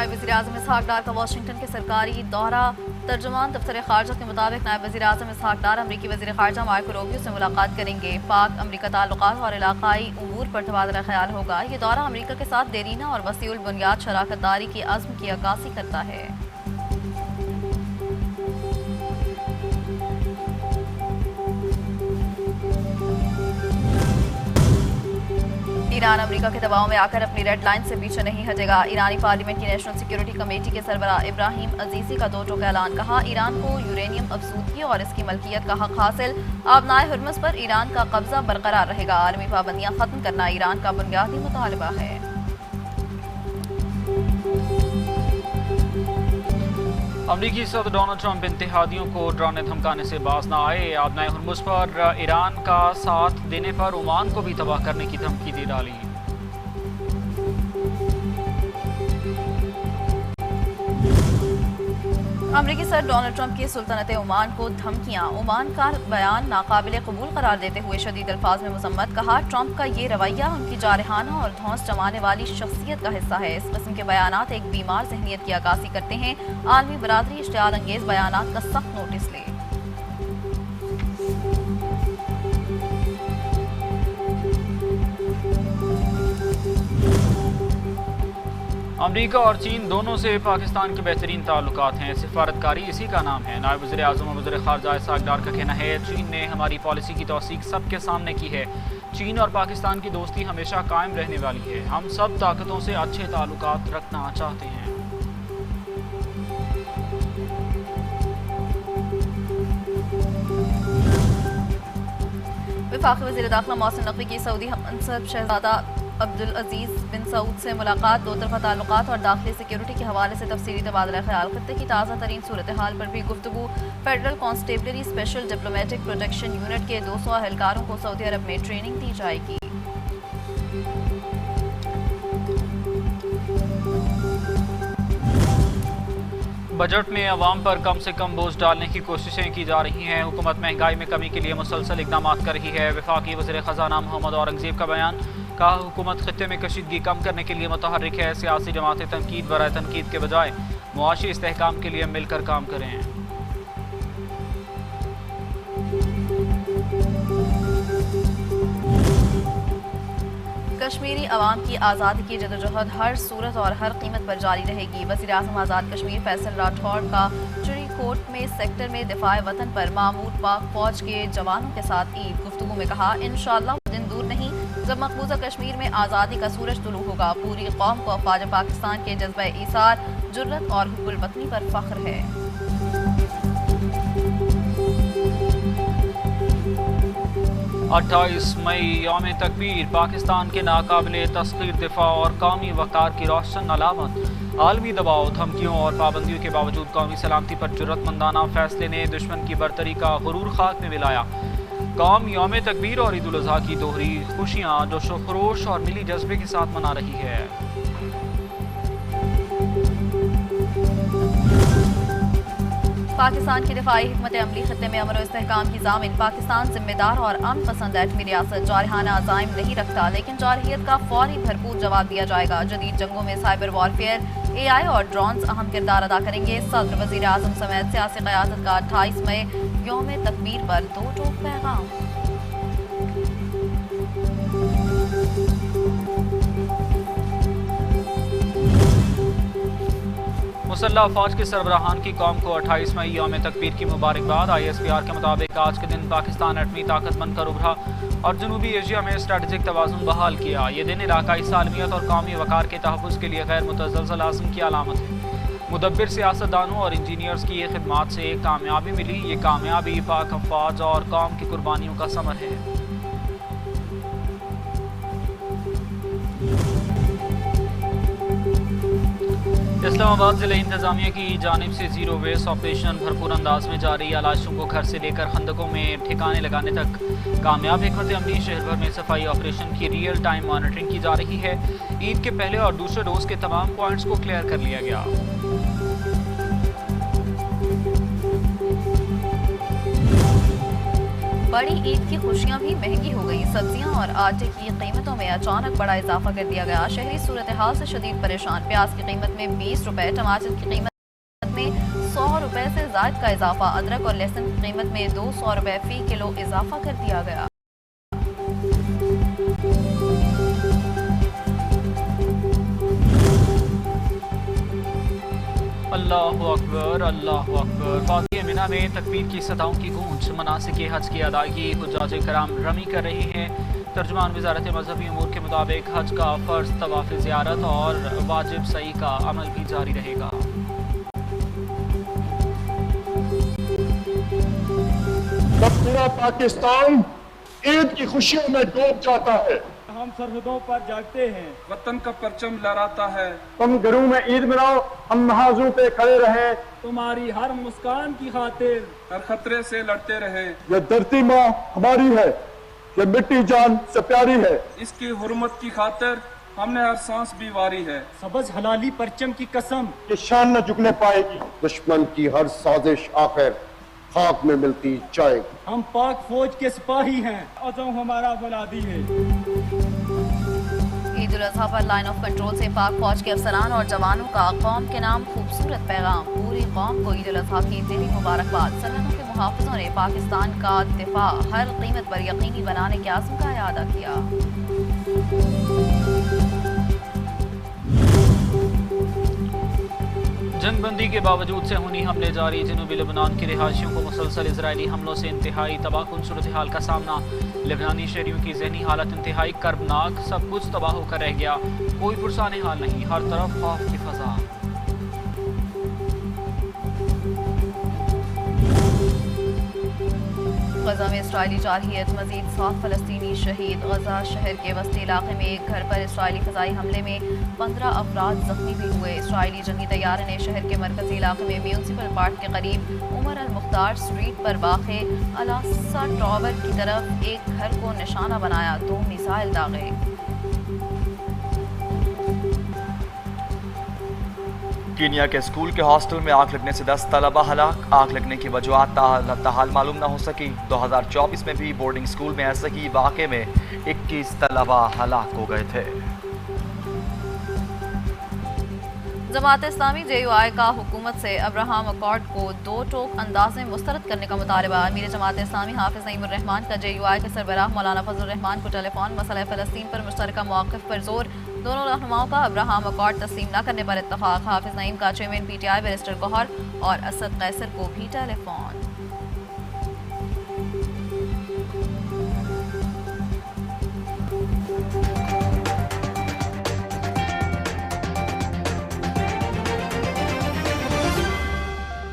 नायब वज़ीर-ए-आज़म इसहाक डार का वाशिंगटन के सरकारी दौरा। तर्जुमान दफ्तर खारजा के मुताबिक नायब वज़ीर-ए-आज़म इसहाक डार अमरीकी वज़ीर खारजा मार्को रूबियो से मुलाकात करेंगे। पाक अमरीका ताल्लुकात और इलाकाई उमूर पर तबादला ख्याल होगा। ये दौरा अमरीका के साथ देरीना और वसीउल बुनियाद शराकत दारी की अज़्म की अक्कासी करता है। ईरान अमेरिका के दबाव में आकर अपनी रेड लाइन से पीछे नहीं हटेगा। ईरानी पार्लियामेंट की नेशनल सिक्योरिटी कमेटी के सरबराह इब्राहिम अजीज़ी का दो टोका ऐलान। कहा, ईरान को यूरेनियम अफसूदगी और इसकी मलकियत का हक हासिल। आबनाए हुर्मुज़ पर ईरान का कब्जा बरकरार रहेगा। आलमी पाबंदियां खत्म करना ईरान का बुनियादी मुतालबा है। अमरीकी सदर डोनाल्ड ट्रंप इत्तेहादियों को डराने धमकाने से बाज न आए। आबनाए हुर्मुज़ पर ईरान का साथ देने पर ओमान को भी तबाह करने की धमकी दे डाली। अमरीकी सदर डोनाल्ड ट्रंप की सुल्तनत ओमान को धमकियां। ओमान का बयान नाकाबिले कबूल करार देते हुए शदीद अल्फाज में मजम्मत। कहा, ट्रंप का ये रवैया उनकी जारहाना और धौंस जमाने वाली शख्सियत का हिस्सा है। इस किस्म के बयानात एक बीमार ज़हनियत की अक्कासी करते हैं। आलमी बरादरी इश्तियाल अंगेज बयानात का सख्त नोटिस ले। अमरीका और चीन दोनों से पाकिस्तान के बेहतरीन ताल्लुकात हैं। सिफारतकारी इसी का नाम है। नायब वज़ीर-ए-आज़म और वज़ीर ख़ारजा इसहाक डार का कहना है, चीन ने हमारी पॉलिसी की तौसीक सबके सामने की है। चीन और पाकिस्तान की दोस्ती हमेशा कायम रहने वाली है। हम सब ताकतों से अच्छे ताल्लुकात रखना चाहते हैं। वफाकी वज़ीर दाखिला मोहसिन नकवी की सऊदी हमसब शहजादा अब्दुल अजीज़ बिन सऊद से मुलाकात। दो तरफा ताल्लुकात और दाखिली सिक्योरिटी के हवाले से तफसीली तबादला ख्याल। खत्ते की ताज़ा तरीन सूरत हाल पर भी गुफ्तगू। Federal constabulary special diplomatic protection unit के 200 अहलकारों को सऊदी अरब में ट्रेनिंग दी जाएगी। बजट में अवाम पर कम से कम बोझ डालने की कोशिशें की जा रही हैं। हुकूमत महंगाई में कमी के लिए मुसलसल इकदाम कर रही है। वफाकी वज़ीर ख़जाना मोहम्मद औरंगज़ेब का बयान। कहा, हुकूमत खित्ते में कशीदगी कम करने के लिए मुतहर्रिक है। सियासी जमातें तनकीद बराए तनकीद के बजाय मुआशी इस्तेहकाम के लिए मिलकर काम करें। कश्मीरी अवाम की आज़ादी की जदोजहद हर सूरत और हर कीमत पर जारी रहेगी। वज़ीर-ए-आज़म आज़ाद कश्मीर फैसल राठौड़ का चिड़ीकोट में सेक्टर में दिफाए वतन पर मामूर पाक फौज के जवानों के साथ ईद गुफ्तगू में कहा, इंशाअल्लाह वो दिन दूर नहीं जब मकबूजा कश्मीर में आज़ादी का सूरज तुलू होगा। पूरी कौम को अफ़वाज पाकिस्तान के जज्बे ईसार, जुर्रत और हुब्बुल वतनी पर फ़ख्र है। 28 मई यौम तकबीर पाकिस्तान के नाकाबिले तस्खीर दिफा और कौमी वक़ार की रोशन अलामत। आलमी दबाव, धमकियों और पाबंदियों के बावजूद कौमी सलामती पर जुर्रतमंदाना फैसले ने दुश्मन की बरतरी का गुरूर खाक में मिलाया। कौम यौम तकबीर और ईद उल अज़हा की दोहरी खुशियाँ जोशो खरोश और मिली जज्बे के साथ मना रही है। पाकिस्तान की दिफाई हिकमत अमली खत्ते में अमन और इस्तेहकाम की ज़ामिन। पाकिस्तान जिम्मेदार और अमन पसंद एटमी रियासत जारहाना अज़ाइम नहीं रखता, लेकिन जारहियत का फौरी भरपूर जवाब दिया जाएगा। जदीद जंगों में साइबर वॉरफेयर, AI और ड्रोन्स अहम किरदार अदा करेंगे। सदर, वज़ीर-ए-आज़म समेत सियासी क़यादत का 28 मई यौम तकबीर पर दो टोक पैगाम। मुसल्लह फ़ौज के सरबराहान की कौम को 28 मई यौम तकबीर की मुबारकबाद। ISPR के मुताबिक आज के दिन पाकिस्तान एटमी ताकत बनकर उभरा और जनूबी एशिया में स्ट्रेटेजिक तवाज़ुन बहाल किया। ये दिन इलाकाई सालमियत और कौमी वक़ार के तहफ़्फ़ुज़ के लिए गैर मुतज़लज़ल आज़म की अलामत है। मुदब्बिर सियासतदानों और इंजीनियर्स की ये खिदमात से एक कामयाबी मिली। ये कामयाबी पाक फ़ौज और कौम की कुर्बानियों का समर है। इस्लामाबाद ज़िले इंतज़ामिया की जानिब से ज़ीरो वेस्ट ऑपरेशन भरपूर अंदाज में जारी। आलाशों को घर से लेकर खंदकों में ठिकाने लगाने तक कामयाब हिकमत अमली। शहर भर में सफाई ऑपरेशन की रियल टाइम मॉनिटरिंग की जा रही है। ईद के पहले और दूसरे डोज के तमाम पॉइंट्स को क्लियर कर लिया गया। बड़ी ईद की खुशियां भी महंगी हो गई। सब्जियां और आटे की कीमतों में अचानक बड़ा इजाफा कर दिया गया। शहरी सूरत हाल से शदीद परेशान। प्याज की कीमत में 20 रुपए, टमाटर की कीमत में 100 रुपए से ज़ायद का इजाफा। अदरक और लहसुन की कीमत में 200 रुपए फी किलो इजाफा कर दिया गया। अल्लाहु अकबर, अल्लाहु अकबर। वाक़ई मिना में तकबीर की सदाओं की गूंज। मनासिक हज की अदायगी हुज्जाज कराम रमी कर रहे हैं। तर्जुमान वज़ारत मजहबी उमूर के मुताबिक हज का फ़र्ज तवाफ़ ज़ियारत और वाजिब सई का अमल भी जारी रहेगा। जब पूरा पाकिस्तान ईद की खुशियों में डूब जाता है, हम सरहदों पर जागते हैं, वतन का परचम लहराता है। तुम घरों में ईद मनाओ, हम नमाजों पे खड़े रहे। तुम्हारी हर मुस्कान की खातिर हर खतरे से लड़ते रहे। ये धरती माँ हमारी है, ये मिट्टी जान से प्यारी है। इसकी हुर्मत की खातिर हमने हर सांस भी वारी है। सबज हलाली परचम की कसम, ये शान न झुकने पाएगी। दुश्मन की हर साजिश आखिर खाक में मिलती जाएगी। हम पाक फौज के सिपाही हैं, अज़म हमारा बुनियादी है। ईद उल अज़हा पर लाइन ऑफ कंट्रोल से पाक फौज के अफसरान और जवानों का कौम के नाम खूबसूरत पैगाम। पूरी कौम को ईद उल अज़हा की दिली मुबारकबाद। सरहदों के मुहाफ़िज़ों ने पाकिस्तान का दिफा हर कीमत पर यकीनी बनाने के आज़म का इरादा किया। जंगबंदी के बावजूद से खूनी हमले जारी। जनूबी लेबनान के रिहायशियों को मुसलसल इजरायली हमलों से इंतहाई तबाहकुन सूरत हाल का सामना। लेबनानी शहरियों की जहनी हालत इंतहाई कर्बनाक। सब कुछ तबाह होकर रह गया, कोई पुरसाने हाल नहीं, हर तरफ खौफ की फजा। गजा में इसराइली जारहियत, मजीद 7 फलस्तीनी शहीद। गजा शहर के वस्ती इलाके में एक घर पर इसराइली फ़ज़ाई हमले में 15 अफराद जख्मी भी हुए। इसराइली जंगी तैयारे ने शहर के मरकजी इलाके में म्यूनसिपल पार्क के करीब उमर अल मुख्तार स्ट्रीट पर वाक़े अलासा टावर की तरफ एक घर को निशाना बनाया। 2 मिसाइल दागे। कीनिया के स्कूल के हॉस्टल में आग लगने से 10 तलबा हलाक। आग लगने की वजूहात ताहाल मालूम न हो सकी। 2024 में भी बोर्डिंग स्कूल में ऐसे ही वाक़े में 21 तलबा हलाक हो गए थे। जमात इस्लामी JUI का हुकूमत से अब्राहम अकॉर्ड को 2 टोक अंदाज में मुस्तरद करने का मुतालबा। अमीर जमात इस्लामी हाफिज नईमुर रहमान का JUI के सरबराह मौलाना फजल रहमान को टेलीफोन। मसला फ़लस्तीन पर मुश्तरका मौक़िफ़ पर जोर। दोनों रहनुमाओं का अब्राहम अकॉर्ड तस्लीम न करने पर इत्तफ़ाक़। हाफिज नईम का चेयरमैन PTI बैरिस्टर गौहर और असद कैसर को भी टेलीफोन।